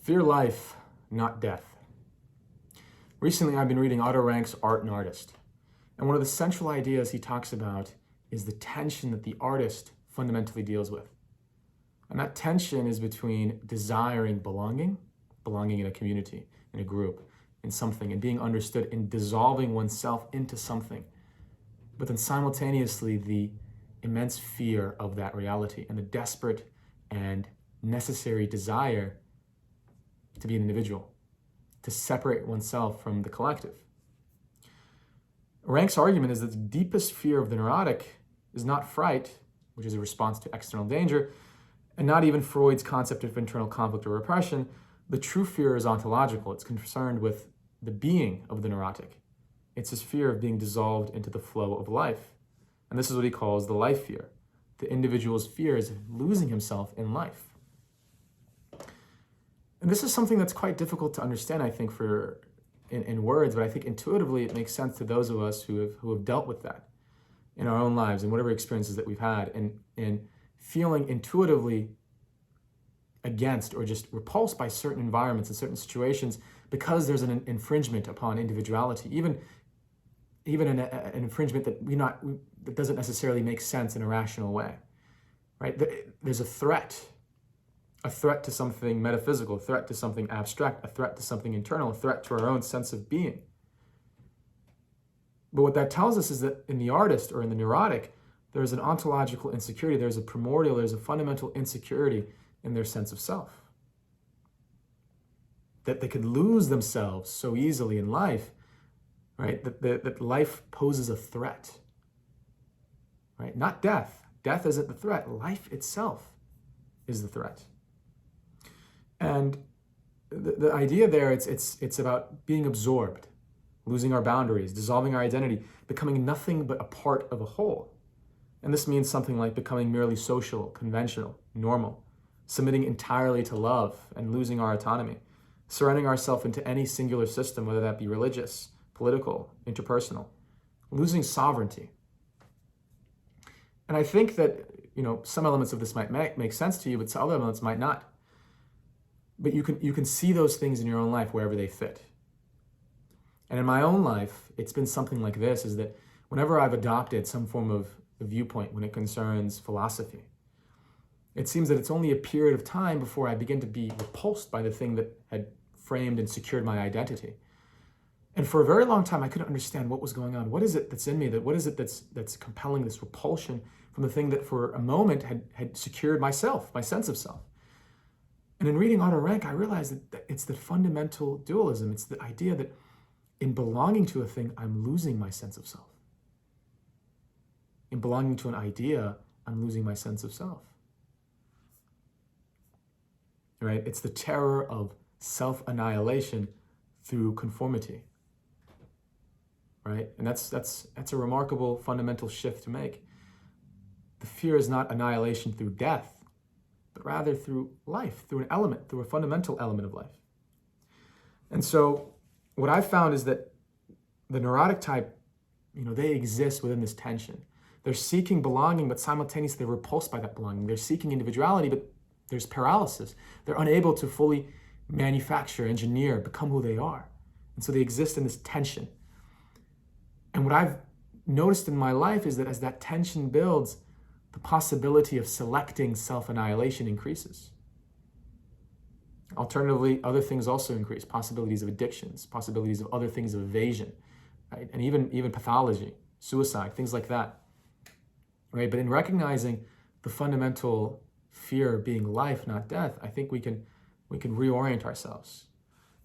Fear life, not death. Recently, I've been reading Otto Rank's Art and Artist. And one of the central ideas he talks about is the tension that the artist fundamentally deals with. And that tension is between desiring belonging in a community, in a group, in something, and being understood, in dissolving oneself into something. But then simultaneously, the immense fear of that reality and the desperate and necessary desire to be an individual, to separate oneself from the collective. Rank's argument is that the deepest fear of the neurotic is not fright, which is a response to external danger, and not even Freud's concept of internal conflict or repression. The true fear is ontological. It's concerned with the being of the neurotic. It's his fear of being dissolved into the flow of life. And this is what he calls the life fear. The individual's fear is losing himself in life. And this is something that's quite difficult to understand, I think, in words, but I think intuitively it makes sense to those of us who have dealt with that in our own lives and whatever experiences that we've had, and feeling intuitively against or just repulsed by certain environments and certain situations because there's an infringement upon individuality, even an infringement that doesn't necessarily make sense in a rational way, right? There's a threat to something metaphysical, a threat to something abstract, a threat to something internal, a threat to our own sense of being. But what that tells us is that in the artist or in the neurotic, there's an ontological insecurity, there's a fundamental insecurity in their sense of self. That they could lose themselves so easily in life, right? That life poses a threat, right? Not death. Death isn't the threat. Life itself is the threat. And the idea there, it's about being absorbed, losing our boundaries, dissolving our identity, becoming nothing but a part of a whole. And this means something like becoming merely social, conventional, normal, submitting entirely to love and losing our autonomy, surrendering ourselves into any singular system, whether that be religious, political, interpersonal, losing sovereignty. And I think that, some elements of this might make sense to you, but some other elements might not. But you can see those things in your own life wherever they fit. And in my own life, it's been something like this, is that whenever I've adopted some form of viewpoint when it concerns philosophy, it seems that it's only a period of time before I begin to be repulsed by the thing that had framed and secured my identity. And for a very long time, I couldn't understand what was going on. What is it that's in me? What is it that's compelling this repulsion from the thing that for a moment had secured myself, my sense of self? And in reading Otto Rank, I realized that it's the fundamental dualism. It's the idea that in belonging to a thing, I'm losing my sense of self. In belonging to an idea, I'm losing my sense of self. Right? It's the terror of self-annihilation through conformity. Right? And that's a remarkable fundamental shift to make. The fear is not annihilation through death, but rather through life, through a fundamental element of life. And so what I've found is that the neurotic type, they exist within this tension. They're seeking belonging, but simultaneously they're repulsed by that belonging. They're seeking individuality, but there's paralysis. They're unable to fully manufacture, engineer, become who they are. And so they exist in this tension. And what I've noticed in my life is that as that tension builds, the possibility of selecting self-annihilation increases. Alternatively, other things also increase, possibilities of addictions, possibilities of other things of evasion, right? And even pathology, suicide, things like that, right? But in recognizing the fundamental fear being life, not death, I think we can reorient ourselves,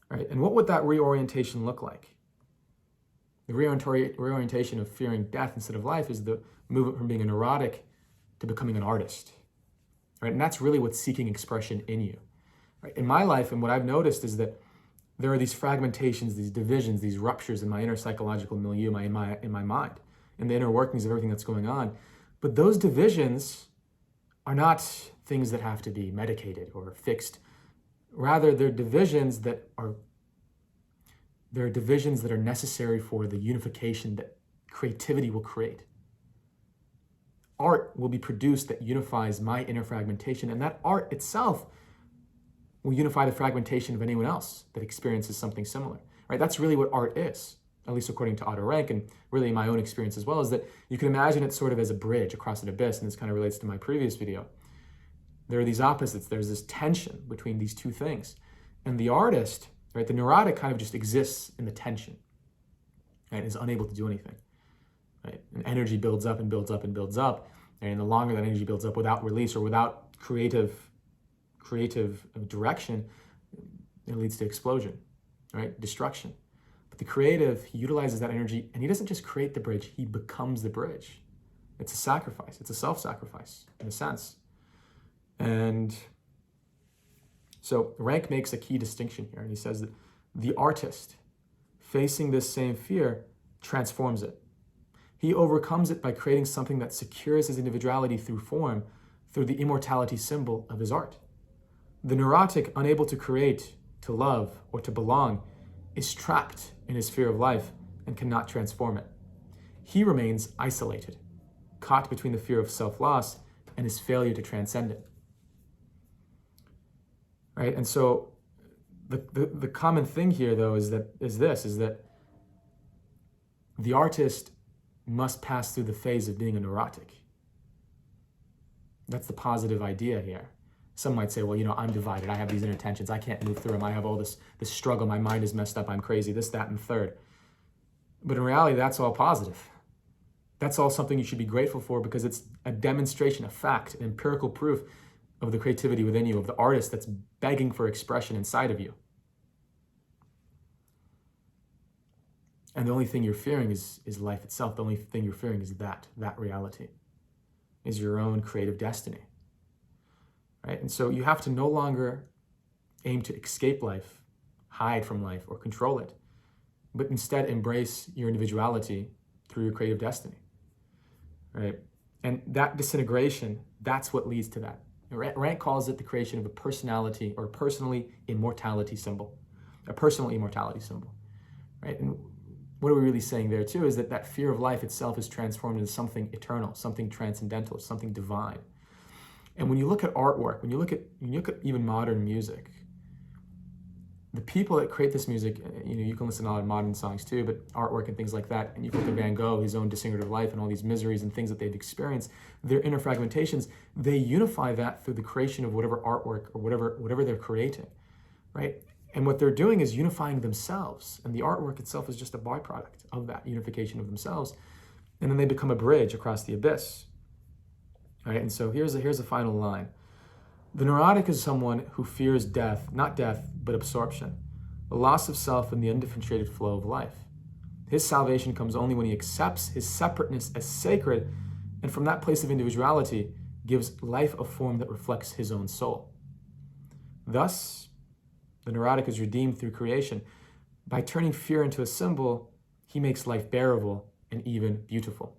right? And what would that reorientation look like? The reorientation of fearing death instead of life is the movement from being a neurotic to becoming an artist, right? And that's really what's seeking expression in you, right? In my life, and what I've noticed is that there are these fragmentations, these divisions, these ruptures in my inner psychological milieu, in my mind, in the inner workings of everything that's going on. But those divisions are not things that have to be medicated or fixed. Rather, they're divisions that are necessary for the unification that creativity will create. Art will be produced that unifies my inner fragmentation, and that art itself will unify the fragmentation of anyone else that experiences something similar, right? That's really what art is, at least according to Otto Rank, and really my own experience as well, is that you can imagine it sort of as a bridge across an abyss, and this kind of relates to my previous video. There are these opposites. There's this tension between these two things. And the artist, right, the neurotic kind of just exists in the tension, right, is unable to do anything, right? And energy builds up and builds up and builds up, and the longer that energy builds up without release or without creative direction, it leads to explosion, right, destruction. But the creative, he utilizes that energy, and he doesn't just create the bridge, he becomes the bridge. It's a sacrifice. It's a self-sacrifice, in a sense. And so Rank makes a key distinction here, and he says that the artist, facing this same fear, transforms it. He overcomes it by creating something that secures his individuality through form, through the immortality symbol of his art. The neurotic, unable to create, to love, or to belong, is trapped in his fear of life and cannot transform it. He remains isolated, caught between the fear of self-loss and his failure to transcend it. Right? And so the common thing here, though, is that the artist must pass through the phase of being a neurotic. That's the positive idea here. Some might say, well, I'm divided. I have these inner tensions. I can't move through them. I have all this struggle. My mind is messed up. I'm crazy. This, that, and third. But in reality, that's all positive. That's all something you should be grateful for, because it's a demonstration, a fact, an empirical proof of the creativity within you, of the artist that's begging for expression inside of you. And the only thing you're fearing is life itself. The only thing you're fearing is that reality, is your own creative destiny. Right? And so you have to no longer aim to escape life, hide from life, or control it, but instead embrace your individuality through your creative destiny. Right? And that disintegration, that's what leads to that. Rank calls it the creation of a personality or personal immortality symbol, a personal immortality symbol. Right? And what are we really saying there too is that fear of life itself is transformed into something eternal, something transcendental, something divine. And when you look at artwork, when you look at even modern music, the people that create this music, you can listen to a lot of modern songs too, but artwork and things like that, and you look at Van Gogh, his own disintegrative life and all these miseries and things that they've experienced, their inner fragmentations, they unify that through the creation of whatever artwork or whatever they're creating, right? And what they're doing is unifying themselves, and the artwork itself is just a byproduct of that unification of themselves, and then they become a bridge across the abyss. Right? And so here's a final line. The neurotic is someone who fears death, not death, but absorption, the loss of self and the undifferentiated flow of life. His salvation comes only when he accepts his separateness as sacred, and from that place of individuality gives life a form that reflects his own soul. Thus, the neurotic is redeemed through creation. By turning fear into a symbol, he makes life bearable and even beautiful.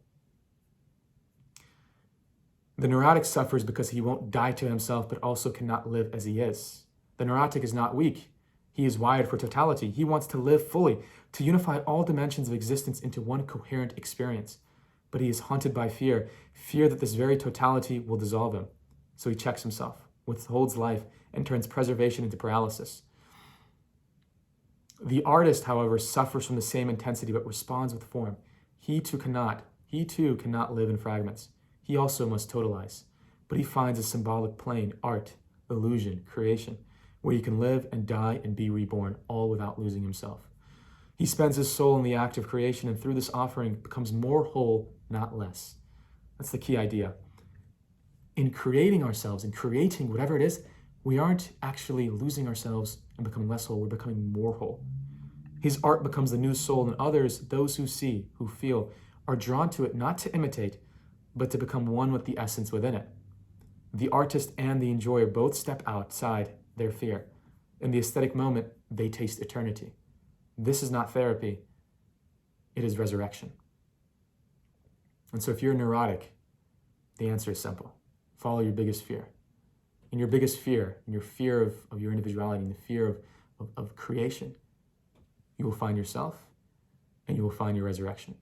The neurotic suffers because he won't die to himself, but also cannot live as he is. The neurotic is not weak. He is wired for totality. He wants to live fully, to unify all dimensions of existence into one coherent experience. But he is haunted by fear that this very totality will dissolve him. So he checks himself, withholds life, and turns preservation into paralysis. The artist, however, suffers from the same intensity, but responds with form. He too cannot live in fragments. He also must totalize, but he finds a symbolic plane, art, illusion, creation, where he can live and die and be reborn, all without losing himself. He spends his soul in the act of creation, and through this offering becomes more whole, not less. That's the key idea. In creating ourselves, in creating whatever it is, we aren't actually losing ourselves and becoming less whole, we're becoming more whole. His art becomes the new soul, and others, those who see, who feel, are drawn to it not to imitate, but to become one with the essence within it. The artist and the enjoyer both step outside their fear. In the aesthetic moment, they taste eternity. This is not therapy, it is resurrection. And so if you're neurotic, the answer is simple. Follow your biggest fear. In your biggest fear, in your fear of your individuality, in the fear of creation, you will find yourself and you will find your resurrection.